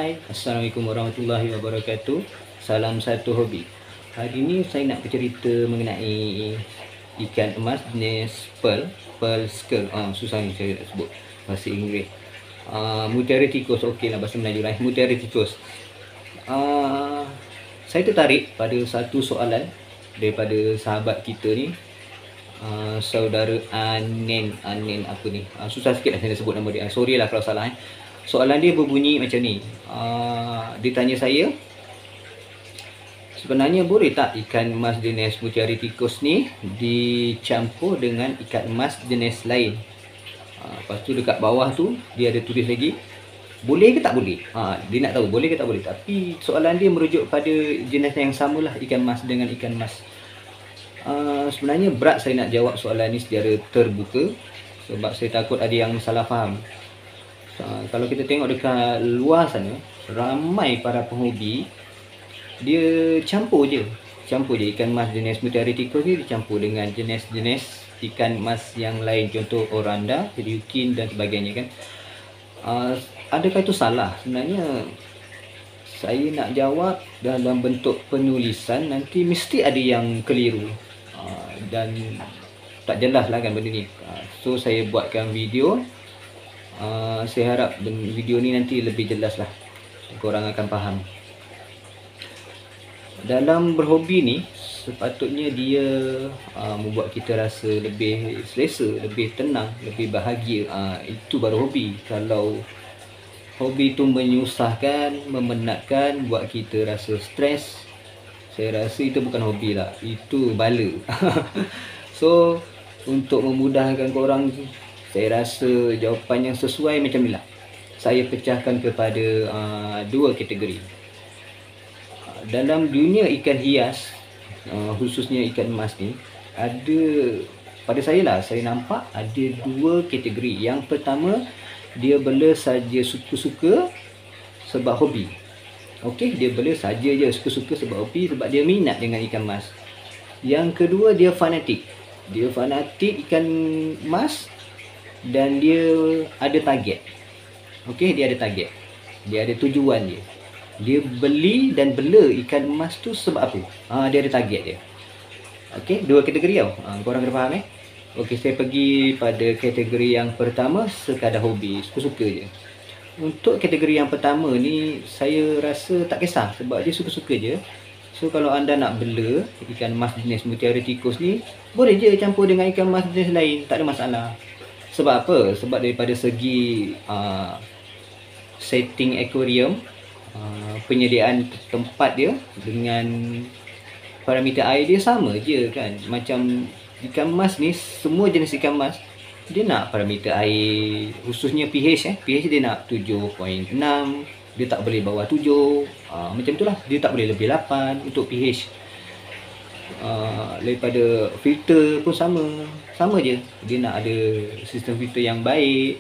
Hai, Assalamualaikum warahmatullahi wabarakatuh. Salam satu hobi. Hari ini saya nak bercerita mengenai ikan emas jenis pearl skull. Susah ni saya nak sebut bahasa Inggeris. Mutiara tikus, okey lah bahasa Melayu lah. Mutiara tikus. Saya tertarik pada satu soalan daripada sahabat kita ni, saudara Anen apa ni. Susah sikit lah saya nak sebut nama dia. Sorry lah kalau salah. Soalan dia berbunyi macam ni. Dia tanya saya, sebenarnya boleh tak ikan emas jenis mutiara tikus ni dicampur dengan ikan emas jenis lain? Lepas tu dekat bawah tu dia ada tulis lagi, boleh ke tak boleh? Dia nak tahu boleh ke tak boleh. Tapi soalan dia merujuk pada jenis yang samalah, ikan emas dengan ikan emas. Sebenarnya berat saya nak jawab soalan ni secara terbuka, sebab saya takut ada yang salah faham. Kalau kita tengok dekat luar sana, ramai para penghobi dia campur je ikan emas jenis mutiara tikus ni dicampur dengan jenis-jenis ikan emas yang lain, contoh oranda, ryukin dan sebagainya kan. Adakah itu salah? Sebenarnya saya nak jawab dalam bentuk penulisan, nanti mesti ada yang keliru dan tak jelas lah kan benda ni. So saya buatkan video. Saya harap video ni nanti lebih jelas lah, korang akan faham. Dalam berhobi ni sepatutnya dia membuat kita rasa lebih selesa, lebih tenang, lebih bahagia. Itu baru hobi. Kalau hobi tu menyusahkan, memenatkan, buat kita rasa stres, saya rasa itu bukan hobi lah, itu bala. So untuk memudahkan korang, saya rasa jawapan yang sesuai macam ni lah. Saya pecahkan kepada dua kategori. Dalam dunia ikan hias, khususnya ikan emas ni, ada, pada saya lah, saya nampak ada dua kategori. Yang pertama, dia bela saja suka-suka sebab hobi. Okey, dia bela saja je suka-suka sebab hobi, sebab dia minat dengan ikan emas. Yang kedua, dia fanatik. Dia fanatik ikan emas dan dia ada target. Okey, dia ada target. Dia ada tujuan dia. Dia beli dan bela ikan emas tu sebab apa? Dia ada target dia. Okey, dua kategori tau. Korang kena faham Okey, saya pergi pada kategori yang pertama, sekadar hobi, suka-suka je. Untuk kategori yang pertama ni, saya rasa tak kisah sebab dia suka-suka je. So kalau anda nak bela ikan emas jenis mutiara tikus ni, boleh je campur dengan ikan emas jenis lain, tak ada masalah. Sebab apa? Sebab daripada segi setting aquarium, penyediaan tempat dia dengan parameter air dia sama je kan. Macam ikan emas ni, semua jenis ikan emas dia nak parameter air, khususnya pH pH dia nak 7.6, dia tak boleh bawah 7. Macam itulah, dia tak boleh lebih 8 untuk pH. Daripada filter pun sama je, dia nak ada sistem filter yang baik.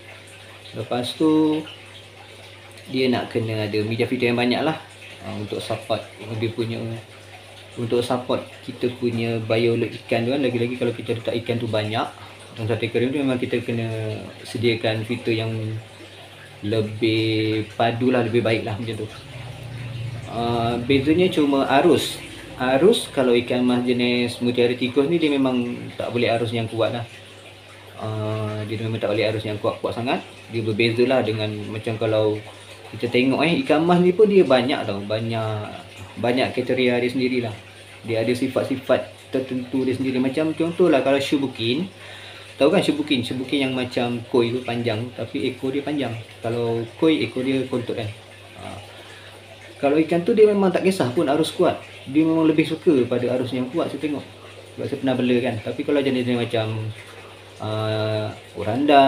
Lepas tu dia nak kena ada media filter yang banyak lah, untuk support dia punya, untuk support kita punya biolog ikan tu kan. Lagi-lagi kalau kita letak ikan tu banyak dalam satu aquarium tu, memang kita kena sediakan filter yang lebih padu lah, lebih baik lah macam tu. Bezanya cuma arus. Kalau ikan emas jenis mutiara tikus ni, dia memang tak boleh arus yang kuat lah. Dia memang tak boleh arus yang kuat sangat. Dia berbeza lah dengan macam kalau kita tengok ikan emas ni pun dia banyak tau, banyak kriteria dia sendiri lah. Dia ada sifat-sifat tertentu dia sendiri. Macam contoh lah, kalau shubukin, tahu kan shubukin yang macam koi tu panjang tapi ekor dia panjang. Kalau koi ekor dia kontut kan. Kalau ikan tu dia memang tak kisah pun arus kuat, dia memang lebih suka pada arus yang kuat, saya tengok. Sebab saya pernah bela kan. Tapi kalau jenis-jenis macam oranda,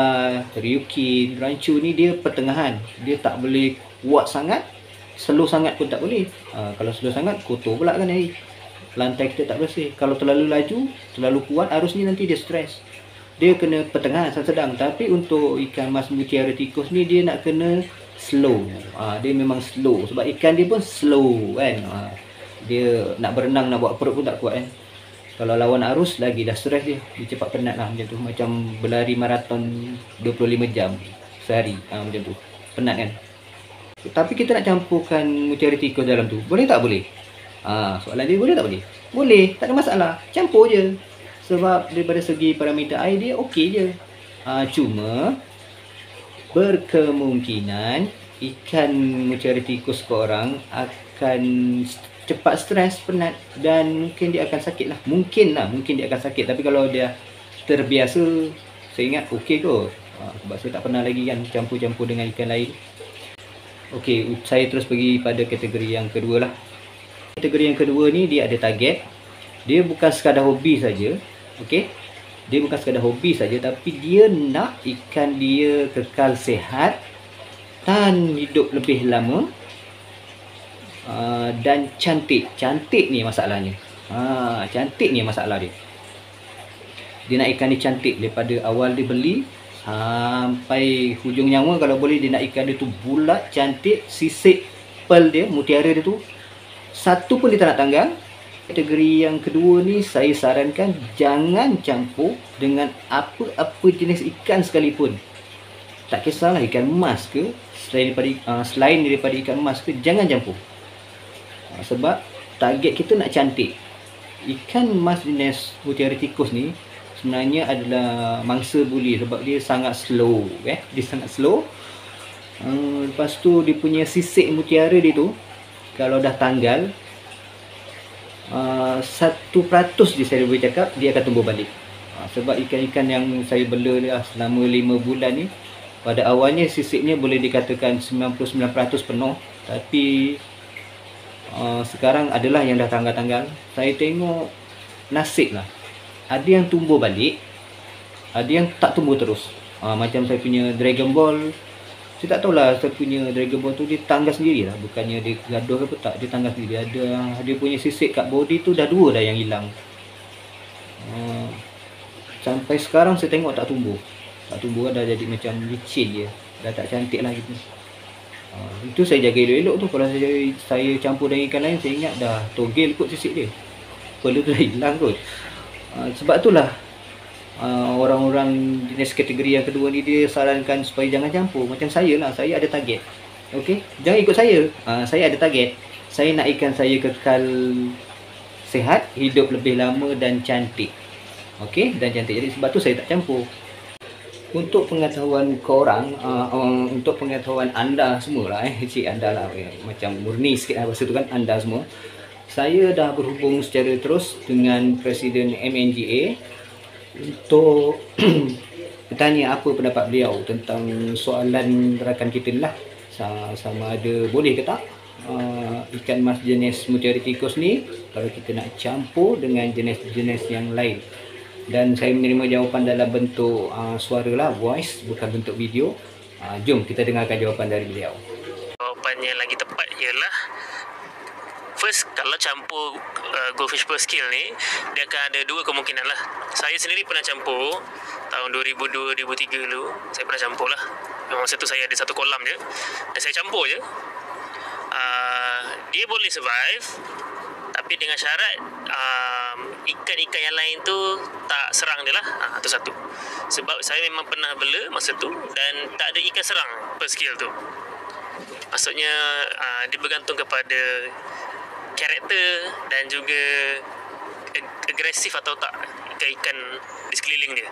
ryukin, rancu ni, dia pertengahan. Dia tak boleh kuat sangat, slow sangat pun tak boleh. Kalau slow sangat, kotor pula kan air, lantai kita tak bersih. Kalau terlalu laju, terlalu kuat arusnya, nanti dia stres. Dia kena pertengahan, sedang. Tapi untuk ikan emas mutiara tikus ni, dia nak kena slow. Dia memang slow, sebab ikan dia pun slow kan. Dia nak berenang, nak buat perut pun tak kuat kan. Kalau lawan arus lagi dah stres dia cepat penat lah macam tu. Macam berlari maraton 25 jam sehari, macam tu, penat kan. Tapi kita nak campurkan mutiara tikus dalam tu, boleh tak boleh? Soalan dia boleh tak boleh? Boleh, tak ada masalah. Campur je. Sebab daripada segi parameter air dia okey je. Cuma berkemungkinan ikan mutiara tikus korang akan cepat stres, penat dan mungkin dia akan sakit lah. Mungkin dia akan sakit. Tapi kalau dia terbiasa, saya ingat okey kot. Sebab saya tak pernah lagi kan campur-campur dengan ikan lain. Okey, saya terus pergi pada kategori yang kedua lah. Kategori yang kedua ni dia ada target. Dia bukan sekadar hobi saja. Okey. Dia bukan sekadar hobi saja, tapi dia nak ikan dia kekal sihat, tahan hidup lebih lama, dan cantik. Cantik ni masalahnya. Cantik ni masalah dia. Dia nak ikan dia cantik daripada awal dia beli sampai hujung nyawa. Kalau boleh dia nak ikan dia tu bulat, cantik, sisik pearl dia, mutiara dia tu satu pun dia tak nak tanggal. Kategori yang kedua ni saya sarankan jangan campur dengan apa-apa jenis ikan sekalipun. Tak kisahlah ikan emas ke, selain daripada ikan emas ke, jangan campur. Sebab target kita nak cantik. Ikan emas jenis mutiara tikus ni sebenarnya adalah mangsa buli sebab dia sangat slow. Dia sangat slow. Lepas tu dia punya sisik mutiara dia tu kalau dah tanggal 1% je saya boleh cakap dia akan tumbuh balik. Sebab ikan-ikan yang saya bela dia selama 5 bulan ni, pada awalnya sisiknya boleh dikatakan 99% penuh, tapi sekarang adalah yang dah tanggal-tanggal. Saya tengok nasib lah, ada yang tumbuh balik, ada yang tak tumbuh terus. Macam saya punya Dragon Ball, saya tak tahulah, saya punya Dragon Ball tu dia tanggal sendiri lah. Bukannya dia gaduh ke apa, tak, dia tanggal sendiri. Dia punya sisik kat body tu dah 2 dah yang hilang. Sampai sekarang saya tengok tak tumbuh. Tak tumbuh, dah jadi macam licin je. Dah tak cantik lah gitu. Itu saya jaga elok-elok tu. Kalau saya campur dengan ikan lain, saya ingat dah togel kot sisik dia. Pearl tu dah hilang kot. Sebab itulah orang-orang jenis kategori yang kedua ni dia sarankan supaya jangan campur. Macam saya lah, saya ada target. Okey, jangan ikut saya. Saya ada target. Saya nak ikan saya kekal sihat, hidup lebih lama dan cantik. Okey, dan cantik. Jadi sebab tu saya tak campur. Untuk pengetahuan korang, untuk pengetahuan anda semua lah, cik anda lah, macam murni sikit lah bahasa tu kan, anda semua. Saya dah berhubung secara terus dengan Presiden MNGA untuk bertanya apa pendapat beliau tentang soalan rakan kita ni lah, sama ada boleh ke tak ikan emas jenis mutiara tikus ni kalau kita nak campur dengan jenis-jenis yang lain. Dan saya menerima jawapan dalam bentuk suara lah, voice, bukan bentuk video. Jom kita dengarkan jawapan dari beliau. Jawapan yang lagi tepat ialah first, kalau campur goldfish pearl skill ni, dia akan ada 2 kemungkinan lah. Saya sendiri pernah campur tahun 2002-2003 dulu. Saya pernah campur lah. Masa tu saya ada satu kolam je dan saya campur je. Dia boleh survive, tapi dengan syarat ikan-ikan yang lain tu tak serang dia lah. Itu satu. Sebab saya memang pernah bela masa tu dan tak ada ikan serang pearl skill tu. Maksudnya dia bergantung kepada karakter dan juga agresif atau tak ikan-ikan di sekeliling dia.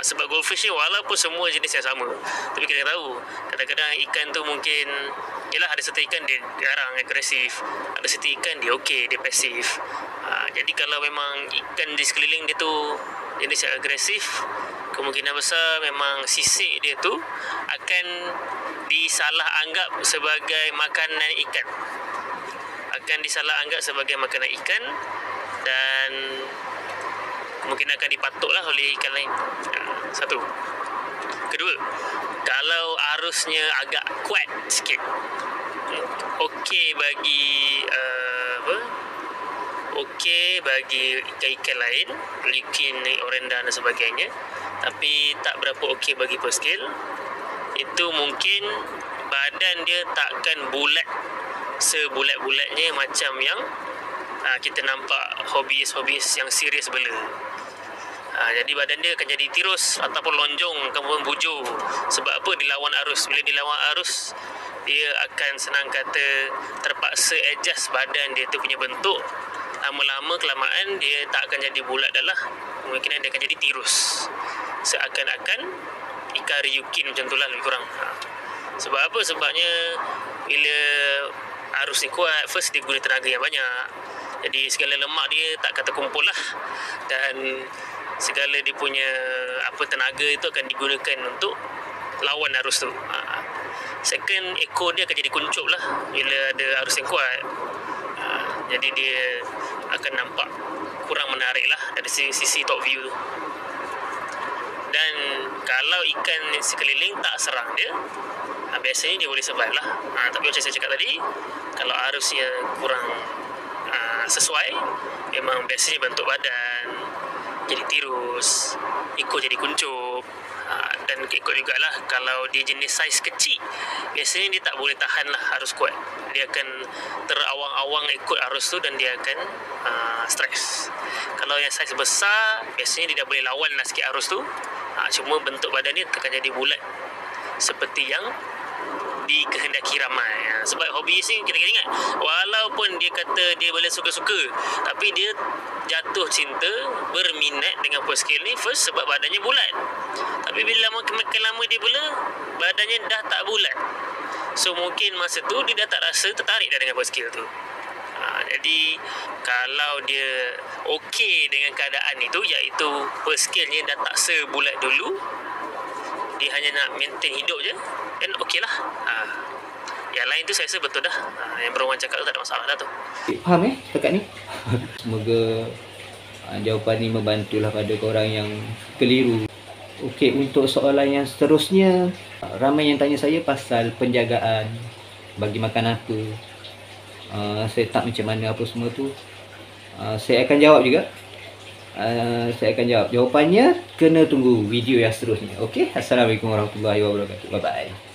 Sebab goldfish ni walaupun semua jenis yang sama, tapi kita tahu kadang-kadang ikan tu mungkin, yelah, ada satu ikan dia garang, agresif, ada satu ikan dia okey, dia pasif. Jadi kalau memang ikan di sekeliling dia tu jenis yang agresif, kemungkinan besar memang sisik dia tu akan disalah anggap sebagai makanan ikan. Dan mungkin akan dipatuklah oleh ikan lain. Satu. Kedua, kalau arusnya agak kuat sikit, okey bagi ikan-ikan lain, likin, orenda dan sebagainya, tapi tak berapa okey bagi pearl skill. Itu mungkin badan dia takkan bulat sebulat-bulatnya macam yang kita nampak hobis yang serius bela. Jadi badan dia akan jadi tirus ataupun lonjong ataupun bujur. Sebab apa? Dilawan arus. Bila dilawan arus, dia akan senang kata terpaksa adjust badan dia tu punya bentuk. Lama-lama kelamaan dia tak akan jadi bulat dah lah. Kemungkinan dia akan jadi tirus. Seakan-akan ikan ryukin macam tu lah lebih kurang. Sebab apa? Sebabnya bila arus ni kuat, first dia guna tenaga yang banyak. Jadi segala lemak dia tak akan terkumpul lah. Dan segala dia punya tenaga itu akan digunakan untuk lawan arus tu. Second, ekor dia akan jadi kuncup lah bila ada arus yang kuat. Jadi dia akan nampak kurang menarik lah dari sisi top view tu. Dan kalau ikan sekeliling tak serang dia, biasanya dia boleh survive lah. Tapi macam saya cakap tadi, kalau arusnya kurang sesuai, memang biasanya bentuk badan jadi tirus, ekor jadi kuncup. Dan ikut jugalah kalau dia jenis saiz kecil, biasanya dia tak boleh tahan lah arus kuat. Dia akan terawang-awang ikut arus tu dan dia akan stres. Kalau yang saiz besar, biasanya dia dah boleh lawan lah sikit arus tu. Cuma bentuk badan dia akan jadi bulat seperti yang dikehendaki ramai. Sebab hobis ni kita ingat, walaupun dia kata dia boleh suka-suka, tapi dia jatuh cinta, berminat dengan post scale ni first sebab badannya bulat. Tapi bila makin lama dia bela, badannya dah tak bulat. So mungkin masa tu dia dah tak rasa tertarik dah dengan post scale tu. Jadi kalau dia okey dengan keadaan itu, iaitu post scale-nya dah tak sebulat dulu, dia hanya nak maintain hidup je, dan okey lah. Yang lain tu saya rasa betul dah. Yang Bro Wan cakap tu tak ada masalah dah tu. Faham setakat ni? Semoga jawapan ni membantulah pada korang yang keliru. Okey, untuk soalan yang seterusnya, ramai yang tanya saya pasal penjagaan, bagi makan apa, setup macam mana apa semua tu. Saya akan jawab juga. Saya akan jawab. Jawapannya kena tunggu video yang seterusnya. Okey, Assalamualaikum warahmatullahi wabarakatuh. Bye bye.